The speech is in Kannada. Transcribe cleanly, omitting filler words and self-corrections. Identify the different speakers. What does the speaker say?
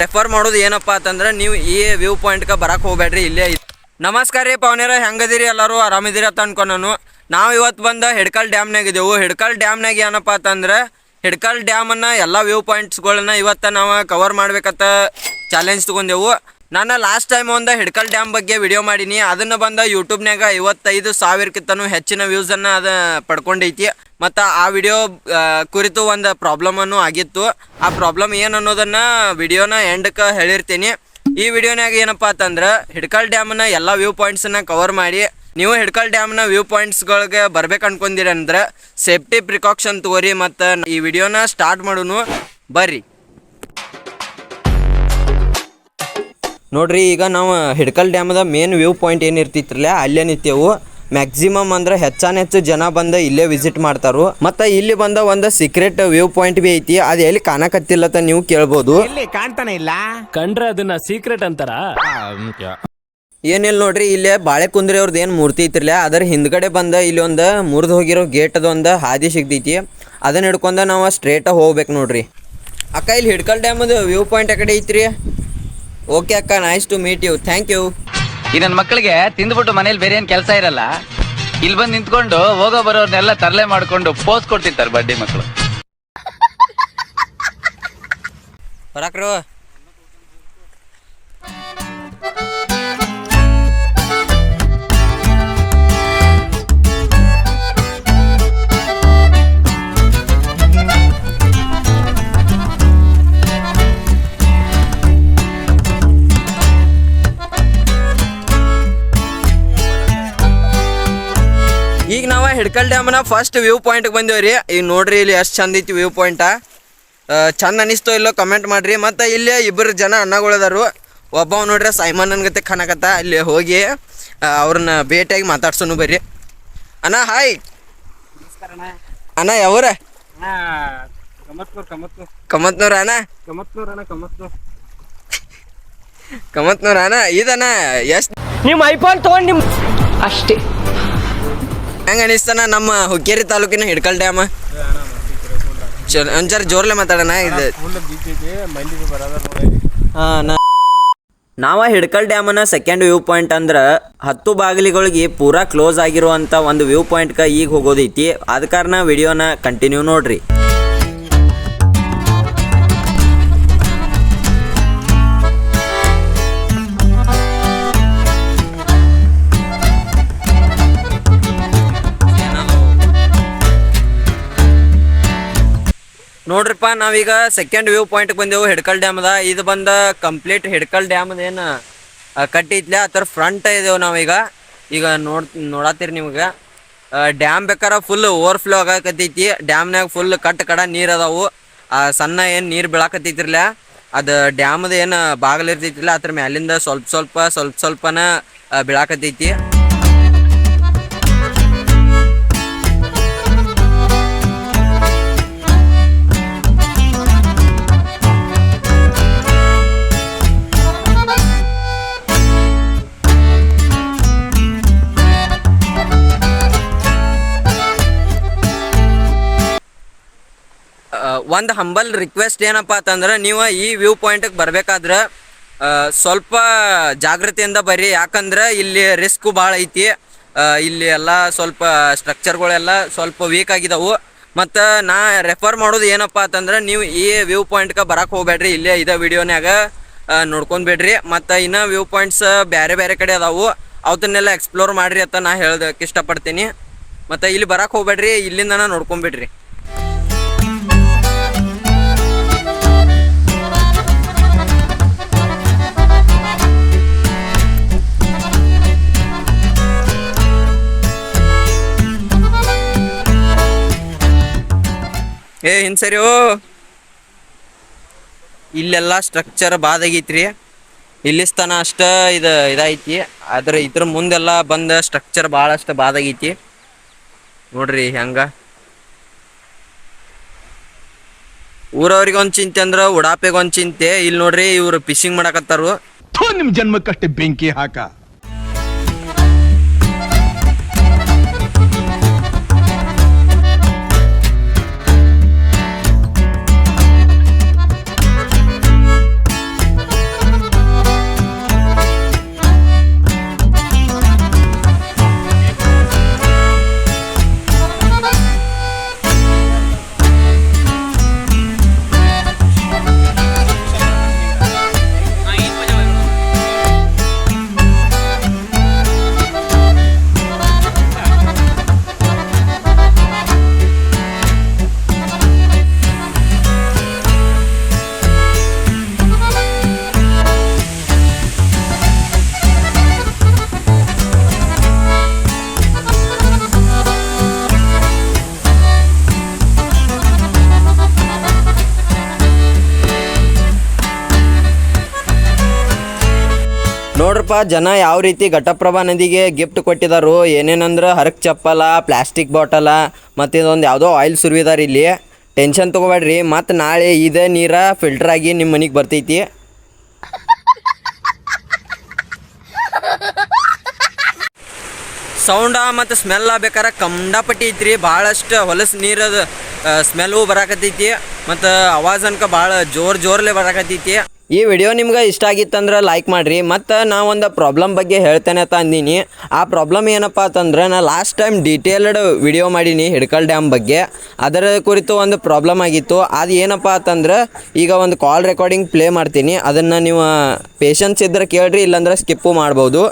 Speaker 1: ರೆಫರ್ ಮಾಡೋದು ಏನಪ್ಪಾ ಅಂತಂದ್ರೆ ನೀವು ಈ ವ್ಯೂ ಪಾಯಿಂಟ್ಗೆ ಬರಕ್ಕೆ ಹೋಗ್ಬೇಡ್ರಿ, ಇಲ್ಲೇ. ನಮಸ್ಕಾರ ರೀ ಪವನೇರ, ಹೆಂಗದಿರಿ? ಎಲ್ಲರೂ ಆರಾಮಿದ್ದೀರಿ ಅಂತ ಅನ್ಕೊಂಡು ನಾವು ಇವತ್ತು ಬಂದ ಹಿಡ್ಕಲ್ ಡ್ಯಾಮ್ನಾಗ ಇದ್ದೆವು. ಹಿಡ್ಕಲ್ ಡ್ಯಾಮ್ನಾಗ ಏನಪ್ಪ ಅಂತಂದ್ರೆ ಹಿಡ್ಕಲ್ ಡ್ಯಾಮನ್ನು ಎಲ್ಲ ವ್ಯೂ ಪಾಯಿಂಟ್ಸ್ಗಳನ್ನ ಇವತ್ತು ನಾವು ಕವರ್ ಮಾಡ್ಬೇಕಂತ ಚಾಲೆಂಜ್ ತೊಗೊಂಡೆವು. ನಾನು ಲಾಸ್ಟ್ ಟೈಮ್ ಒಂದು ಹಿಡ್ಕಲ್ ಡ್ಯಾಮ್ ಬಗ್ಗೆ ವಿಡಿಯೋ ಮಾಡೀನಿ. ಅದನ್ನು ಬಂದ ಯೂಟ್ಯೂಬ್ನಾಗ 55,000ಕ್ಕಿಂತನೂ ಹೆಚ್ಚಿನ ವ್ಯೂಸನ್ನು ಅದು ಪಡ್ಕೊಂಡೈತಿ. ಮತ್ತು ಆ ವಿಡಿಯೋ ಕುರಿತು ಒಂದು ಪ್ರಾಬ್ಲಮನ್ನು ಆಗಿತ್ತು. ಆ ಪ್ರಾಬ್ಲಮ್ ಏನು ಅನ್ನೋದನ್ನು ವಿಡಿಯೋನ ಎಂಡಕ್ಕೆ ಹೇಳಿರ್ತೀನಿ. ಈ ವಿಡಿಯೋನಾಗ ಏನಪ್ಪ ಅಂತಂದ್ರೆ ಹಿಡ್ಕಲ್ ಡ್ಯಾಮ್ನ ಎಲ್ಲ ವ್ಯೂ ಪಾಯಿಂಟ್ಸನ್ನು ಕವರ್ ಮಾಡಿ ನೀವು ಹಿಡ್ಕಲ್ ಡ್ಯಾಮ್ನ ವ್ಯೂ ಪಾಯಿಂಟ್ಸ್ಗಳಿಗೆ ಬರ್ಬೇಕು ಅನ್ಕೊಂಡಿರಿ ಅಂದ್ರೆ ಸೇಫ್ಟಿ ಪ್ರಿಕಾಕ್ಷನ್ ತಗೋರಿ. ಮತ್ತು ಈ ವಿಡಿಯೋನ ಸ್ಟಾರ್ಟ್ ಮಾಡೋನು ಬರ್ರಿ. ನೋಡ್ರಿ, ಈಗ ನಾವು ಹಿಡ್ಕಲ್ ಡ್ಯಾಮದ ಮೇನ್ ವ್ಯೂ ಪಾಯಿಂಟ್ ಏನಿರ್ತಿತ್ರಲ್ಲ ಅಲ್ಲೇ ನಿಂತೇವು. ಮ್ಯಾಕ್ಸಿಮಮ್ ಅಂದ್ರೆ ಹೆಚ್ಚು ಜನ ಬಂದು ಇಲ್ಲೇ ವಿಸಿಟ್ ಮಾಡ್ತಾರು. ಮತ್ತು ಇಲ್ಲಿ ಬಂದ ಒಂದು ಸೀಕ್ರೆಟ್ ವ್ಯೂ ಪಾಯಿಂಟ್ ಬಿ ಐತಿ. ಅದು ಎಲ್ಲಿ ಕಾಣಕತ್ತಿಲ್ಲತ್ತ ನೀವು ಕೇಳ್ಬೋದು.
Speaker 2: ಕಾಣ್ತಾನೆ ಇಲ್ಲ
Speaker 3: ಕಂಡ್ರೆ ಅದನ್ನ ಸೀಕ್ರೆಟ್ ಅಂತಾರ.
Speaker 1: ಏನಿಲ್ಲ ನೋಡ್ರಿ, ಇಲ್ಲೇ ಬಾಳೆ ಕುಂದ್ರಿ ಅವ್ರದ್ದು ಏನು ಮೂರ್ತಿ ಐತಿರ್ಲ ಅದರ ಹಿಂದ್ಗಡೆ ಬಂದ ಇಲ್ಲಿ ಒಂದು ಮುರಿದು ಹೋಗಿರೋ ಗೇಟ್ ಅದೊಂದು ಹಾದಿ ಸಿಗ್ತೈತಿ. ಅದನ್ನ ಹಿಡ್ಕೊಂಡ ನಾವು ಸ್ಟ್ರೇಟಾಗಿ ಹೋಗ್ಬೇಕು ನೋಡ್ರಿ. ಅಕ್ಕ, ಇಲ್ಲಿ ಹಿಡ್ಕಲ್ ಡ್ಯಾಮದು ವ್ಯೂ ಪಾಯಿಂಟ್ ಆ ಕಡೆ ಐತ್ರಿ. ಓಕೆ ಅಕ್ಕ, nice to meet you, thank you.
Speaker 4: ಈ ನನ್ನ ಮಕ್ಕಳಿಗೆ ತಿಂದ್ಬಿಟ್ಟು ಮನೇಲಿ ಬೇರೆ ಏನ್ ಕೆಲಸ ಇರಲ್ಲ, ಇಲ್ಲಿ ಬಂದು ನಿಂತ್ಕೊಂಡು ಹೋಗೋ ಬರೋರ್ನೆಲ್ಲ ತರಲೆ ಮಾಡ್ಕೊಂಡು ಪೋಸ್ ಕೊಡ್ತಿರ್ತಾರೆ ಬಡ್ಡಿ ಮಕ್ಕಳು.
Speaker 1: ಬರಾಕ್ರು. ಈಗ ನಾವು ಹಿಡ್ಕಲ್ ಡ್ಯಾಮ್ನ ಫಸ್ಟ್ ವ್ಯೂ ಪಾಯಿಂಟ್ಗೆ ಬಂದೇವ್ರಿ. ಈಗ ನೋಡ್ರಿ, ಇಲ್ಲಿ ಎಷ್ಟು ಚಂದ ಐತಿ ವ್ಯೂ ಪಾಯಿಂಟ. ಚಂದ ಅನಿಸ್ತೋ ಇಲ್ಲೋ ಕಮೆಂಟ್ ಮಾಡ್ರಿ. ಮತ್ತು ಇಲ್ಲಿ ಇಬ್ಬರು ಜನ ಅಣ್ಣಗಳದಾರು. ಒಬ್ಬ ನೋಡ್ರಿ ಸೈಮನ್ ಅನ್ಗತ್ತೆ ಖನಕತ್ತ. ಇಲ್ಲಿ ಹೋಗಿ ಅವ್ರನ್ನ ಭೇಟಿಯಾಗಿ ಮಾತಾಡ್ಸೋನು ಬರ್ರಿ. ಅಣ್ಣ ಹಾಯ್. ಅಣ್ಣ ಯಾವ್ರ? ಕಮತ್ನೂರ ಅಣ್ಣ. ಕಮತ್ನೂರ ಅಣ್ಣ. ಇದಣ್ಣ ಎಷ್ಟು
Speaker 3: ನಿಮ್ಮ ಐಫೋನ್ ತಗೊಂಡು ನಿಮ್ಮ ಅಷ್ಟೇ
Speaker 1: ಹೆಂಗ ಅನಿಸ್ತಾನ ನಮ್ಮ ಹುಕ್ಕೇರಿ ತಾಲೂಕಿನ ಹಿಡ್ಕಲ್ ಡ್ಯಾಮ್? ಒಂಚೂರು ಜೋರ್ಲೆ ಮಾತಾಡೋಣ. ಇದು ನಾವು ಹಿಡ್ಕಲ್ ಡ್ಯಾಮನ ಸೆಕೆಂಡ್ ವ್ಯೂ ಪಾಯಿಂಟ್ ಅಂದ್ರೆ 10 ಬಾಗಿಲಿಗಳಿಗೆ ಪೂರಾ ಕ್ಲೋಸ್ ಆಗಿರುವಂಥ ಒಂದು ವ್ಯೂ ಪಾಯಿಂಟ್ಗೆ ಈಗ ಹೋಗೋದೈತಿ. ಆದ ಕಾರಣ ವಿಡಿಯೋನ ಕಂಟಿನ್ಯೂ ನೋಡ್ರಿ. ನೋಡ್ರಿಪ್ಪ, ನಾವೀಗ ಸೆಕೆಂಡ್ ವ್ಯೂ ಪಾಯಿಂಟ್ಗೆ ಬಂದೆವು ಹಿಡ್ಕಲ್ ಡ್ಯಾಮ್ದ. ಇದು ಬಂದ ಕಂಪ್ಲೀಟ್ ಹಿಡ್ಕಲ್ ಡ್ಯಾಮ್ದ ಏನು ಕಟ್ಟಿತ್ಲೆ ಅದರ ಫ್ರಂಟ್ ಇದೇವು ನಾವೀಗ. ಈಗ ನೋಡತ್ತೀರಿ ನಿಮ್ಗೆ ಡ್ಯಾಮ್ ಬೇಕಾರೆ ಫುಲ್ ಓವರ್ಫ್ಲೋ ಆಗಕತ್ತೈತಿ. ಡ್ಯಾಮ್ನಾಗ ಫುಲ್ ಕಡ ನೀರು ಅದಾವು. ಸಣ್ಣ ಏನು ನೀರು ಬೀಳಾಕತ್ತೈತಿರ್ಲ ಅದು ಡ್ಯಾಮ್ದ ಏನು ಬಾಗಿಲಿರ್ತೈತಿಲ್ಲ ಅದ್ರ ಮ್ಯಾಲಿಂದ ಸ್ವಲ್ಪನ ಬೀಳಾಕತ್ತೈತಿ. ಒಂದು ಹಂಬಲ್ ರಿಕ್ವೆಸ್ಟ್ ಏನಪ್ಪ ಅಂತಂದ್ರೆ ನೀವು ಈ ವ್ಯೂ ಪಾಯಿಂಟಿಗೆ ಬರಬೇಕಾದ್ರೆ ಸ್ವಲ್ಪ ಜಾಗ್ರತೆಯಿಂದ ಬರ್ರಿ. ಯಾಕಂದ್ರೆ ಇಲ್ಲಿ ರಿಸ್ಕು ಭಾಳ ಐತಿ. ಇಲ್ಲಿ ಎಲ್ಲ ಸ್ವಲ್ಪ ಸ್ಟ್ರಕ್ಚರ್ಗಳೆಲ್ಲ ಸ್ವಲ್ಪ ವೀಕ್ ಆಗಿದಾವು. ಮತ್ತು ನಾ ರೆಫರ್ ಮಾಡೋದು ಏನಪ್ಪ ಅಂತಂದ್ರೆ ನೀವು ಈ ವ್ಯೂ ಪಾಯಿಂಟ್ಗೆ ಬರಕ್ಕೆ ಹೋಗ್ಬೇಡ್ರಿ, ಇಲ್ಲೇ ಇದೇ ವಿಡಿಯೋನ್ಯಾಗ ನೋಡ್ಕೊಂಡ್ಬಿಡ್ರಿ. ಮತ್ತು ಇನ್ನೂ ವ್ಯೂ ಪಾಯಿಂಟ್ಸ್ ಬೇರೆ ಕಡೆ ಅದಾವು, ಅವನ್ನೆಲ್ಲ ಎಕ್ಸ್ಪ್ಲೋರ್ ಮಾಡಿರಿ ಅಂತ ನಾ ಹೇಳೋದಕ್ಕೆ ಇಷ್ಟಪಡ್ತೀನಿ. ಮತ್ತು ಇಲ್ಲಿ ಬರಕ್ಕೆ ಹೋಗ್ಬೇಡ್ರಿ, ಇಲ್ಲಿಂದನ ನೋಡ್ಕೊಂಬಿಡ್ರಿ. ಸರಿ, ಇಲ್ಲೆಲ್ಲ ಸ್ಟ್ರಕ್ಚರ್ ಬಾದಾಗೈತ್ರಿ. ಇಲ್ಲಿ ಸ್ಥಾನ ಅಷ್ಟ ಇದೈತಿ. ಆದ್ರೆ ಇದ್ರ ಮುಂದೆಲ್ಲ ಬಂದ ಸ್ಟ್ರಕ್ಚರ್ ಭಾಳಷ್ಟು ಬಾದಾಗೈತಿ. ನೋಡ್ರಿ ಹೆಂಗ ಊರವ್ರಿಗೆ ಒಂದು ಚಿಂತೆ ಅಂದ್ರೆ ಉಡಾಪೆಗೆ ಒಂದು ಚಿಂತೆ. ಇಲ್ಲಿ ನೋಡ್ರಿ ಇವ್ರು ಫಿಶಿಂಗ್ ಮಾಡಕತ್ತಾರು.
Speaker 2: ನಿಮ್ ಜನ್ಮಕ್ಕಷ್ಟೇ ಬೆಂಕಿ ಹಾಕ.
Speaker 1: ನೋಡ್ರಪ್ಪ ಜನ ಯಾವ ರೀತಿ ಘಟಪ್ರಭಾ ನದಿಗೆ ಗಿಫ್ಟ್ ಕೊಟ್ಟಿದಾರು. ಏನೇನಂದ್ರೆ ಹರಕ್ ಚಪ್ಪಲ, ಪ್ಲಾಸ್ಟಿಕ್ ಬಾಟಲ ಮತ್ತು ಇದೊಂದು ಯಾವುದೋ ಆಯಿಲ್ ಸುರಿವಿದಾರೆ ಇಲ್ಲಿ. ಟೆನ್ಷನ್ ತೊಗೋಬೇಡ್ರಿ, ಮತ್ತು ನಾಳೆ ಇದೇ ನೀರ ಫಿಲ್ಟರ್ ಆಗಿ ನಿಮ್ಮ ಮನೆಗೆ ಬರ್ತೈತಿ. ಸೌಂಡ ಮತ್ತು ಸ್ಮೆಲ್ಲ ಬೇಕಾರೆ ಕಂಡಾಪಟ್ಟಿ ಐತ್ರಿ. ಭಾಳಷ್ಟು ಹೊಲಸು ನೀರದ ಸ್ಮೆಲ್ಲು ಬರಾಕತ್ತೈತಿ ಮತ್ತು ಆವಾಜ್ ಅನ್ಕ ಭಾಳ ಜೋರ್ಲೆ ಬರಾಕತ್ತೈತಿ. ಈ ವಿಡಿಯೋ ನಿಮ್ಗೆ ಇಷ್ಟ ಆಗಿತ್ತಂದ್ರೆ ಲೈಕ್ ಮಾಡಿರಿ. ಮತ್ತು ನಾ ಒಂದು ಪ್ರಾಬ್ಲಮ್ ಬಗ್ಗೆ ಹೇಳ್ತೇನೆ ಅಂತ ಅಂದೀನಿ. ಆ ಪ್ರಾಬ್ಲಮ್ ಏನಪ್ಪ ಅಂತಂದ್ರೆ, ನಾ ಲಾಸ್ಟ್ ಟೈಮ್ ಡೀಟೇಲ್ಡ್ ವಿಡಿಯೋ ಮಾಡೀನಿ ಹಿಡ್ಕಲ್ ಡ್ಯಾಮ್ ಬಗ್ಗೆ. ಅದರ ಕುರಿತು ಒಂದು ಪ್ರಾಬ್ಲಮ್ ಆಗಿತ್ತು. ಅದು ಏನಪ್ಪ ಅಂತಂದ್ರೆ, ಈಗ ಒಂದು ಕಾಲ್ ರೆಕಾರ್ಡಿಂಗ್ ಪ್ಲೇ ಮಾಡ್ತೀನಿ. ಅದನ್ನು ನೀವು ಪೇಷನ್ಸ್ ಇದ್ದರೆ ಕೇಳ್ರಿ, ಇಲ್ಲಾಂದ್ರೆ ಸ್ಕಿಪ್ಪು ಮಾಡ್ಬೋದು.